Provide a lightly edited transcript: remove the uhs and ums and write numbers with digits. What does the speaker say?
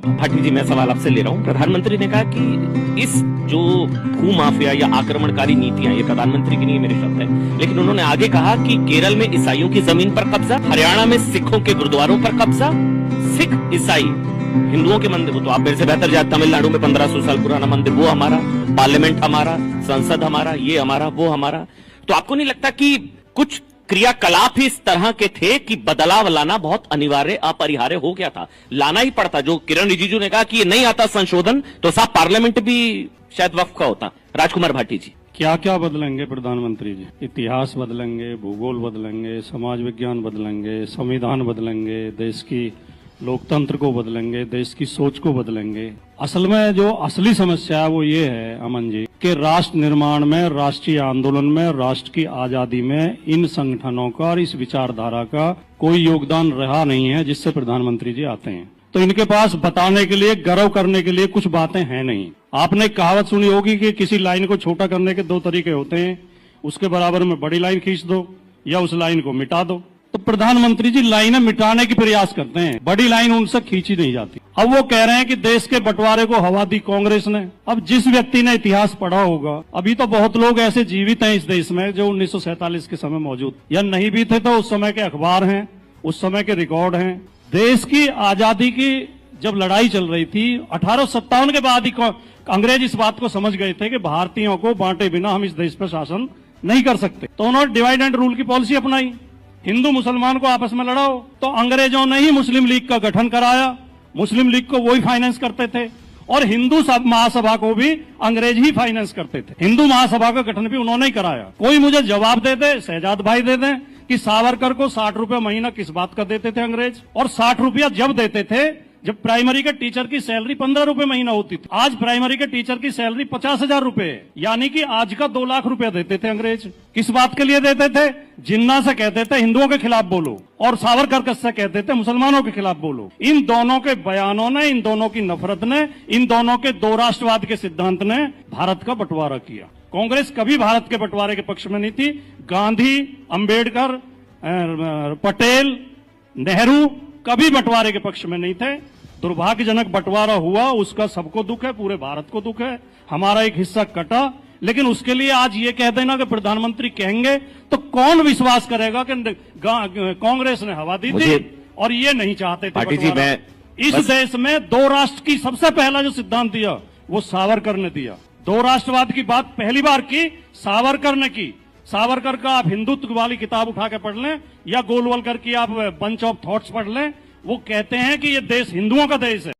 भाटी जी, मैं सवाल आपसे ले रहा हूँ। प्रधानमंत्री ने कहा कि इस जो भू माफिया या आक्रमणकारी नीतियां, ये प्रधानमंत्री की नहीं मेरे शब्द है, लेकिन उन्होंने आगे कहा कि केरल में ईसाइयों की जमीन पर कब्जा, हरियाणा में सिखों के गुरुद्वारों पर कब्जा, सिख ईसाई हिंदुओं के मंदिर, वो तो आप मेरे से बेहतर जानते, तमिलनाडु में 1500 साल पुराना मंदिर, वो हमारा, पार्लियामेंट हमारा, संसद हमारा, ये हमारा, वो हमारा। तो आपको नहीं लगता कि कुछ क्रियाकलाप ही इस तरह के थे कि बदलाव लाना बहुत अनिवार्य अपरिहार्य हो गया था, लाना ही पड़ता? जो किरण रिजिजू ने कहा कि ये नहीं आता संशोधन, तो साहब पार्लियामेंट भी शायद वक्फ का होता। राजकुमार भाटी जी, क्या क्या बदलेंगे प्रधानमंत्री जी? इतिहास बदलेंगे, भूगोल बदलेंगे, समाज विज्ञान बदलेंगे, संविधान बदलेंगे, देश की लोकतंत्र को बदलेंगे, देश की सोच को बदलेंगे। असल में जो असली समस्या है वो ये है अमन जी कि राष्ट्र निर्माण में, राष्ट्रीय आंदोलन में, राष्ट्र की आजादी में इन संगठनों का और इस विचारधारा का कोई योगदान रहा नहीं है जिससे प्रधानमंत्री जी आते हैं। तो इनके पास बताने के लिए, गर्व करने के लिए कुछ बातें हैं नहीं। आपने कहावत सुनी होगी कि किसी लाइन को छोटा करने के दो तरीके होते हैं, उसके बराबर में बड़ी लाइन खींच दो या उस लाइन को मिटा दो। तो प्रधानमंत्री जी लाइनें मिटाने की प्रयास करते हैं, बड़ी लाइन उनसे खींची नहीं जाती। अब वो कह रहे हैं कि देश के बंटवारे को हवा दी कांग्रेस ने। अब जिस व्यक्ति ने इतिहास पढ़ा होगा, अभी तो बहुत लोग ऐसे जीवित हैं इस देश में जो 1947 के समय मौजूद, या नहीं भी थे तो उस समय के अखबार हैं, उस समय के रिकॉर्ड हैं। देश की आजादी की जब लड़ाई चल रही थी 1857 के बाद ही अंग्रेज इस बात को समझ गए थे कि भारतीयों को बांटे बिना हम इस देश पर शासन नहीं कर सकते। तो उन्होंने डिवाइड एंड रूल की पॉलिसी अपनाई, हिंदू मुसलमान को आपस में लड़ाओ। तो अंग्रेजों ने ही मुस्लिम लीग का गठन कराया, मुस्लिम लीग को वही फाइनेंस करते थे, और हिंदू महासभा को भी अंग्रेज ही फाइनेंस करते थे। हिंदू महासभा का गठन भी उन्होंने ही कराया। कोई मुझे जवाब दे दे, शहजाद भाई दे दें, कि सावरकर को 60 रुपए महीना किस बात का देते थे अंग्रेज? और 60 रुपया जब देते थे जब प्राइमरी के टीचर की सैलरी 15 रुपए महीना होती थी। आज प्राइमरी के टीचर की सैलरी 50,000 रुपए है, यानी कि आज का 2 लाख रुपया देते थे अंग्रेज। किस बात के लिए देते थे? जिन्ना से कहते थे हिंदुओं के खिलाफ बोलो, और सावरकर से कहते थे मुसलमानों के खिलाफ बोलो। इन दोनों के बयानों ने, इन दोनों की नफरत ने, इन दोनों के दो राष्ट्रवाद के सिद्धांत ने भारत का बंटवारा किया। कांग्रेस कभी भारत के बंटवारे के पक्ष में नहीं थी। गांधी, अंबेडकर, पटेल, नेहरू कभी बंटवारे के पक्ष में नहीं थे। दुर्भाग्यजनक बंटवारा हुआ, उसका सबको दुख है, पूरे भारत को दुख है। हमारा एक हिस्सा कटा, लेकिन उसके लिए आज ये कह देना कि प्रधानमंत्री कहेंगे तो कौन विश्वास करेगा कि कांग्रेस ने हवा दी थी और ये नहीं चाहते थे बंटवारा। इस देश में 2 राष्ट्र की सबसे पहला जो सिद्धांत दिया वो सावरकर ने दिया। 2 राष्ट्रवाद की बात पहली बार की सावरकर ने की। सावरकर का आप हिंदुत्व वाली किताब उठा के पढ़ लें या गोलवलकर की आप बंच ऑफ थॉट्स पढ़ लें, वो कहते हैं कि ये देश हिंदुओं का देश है।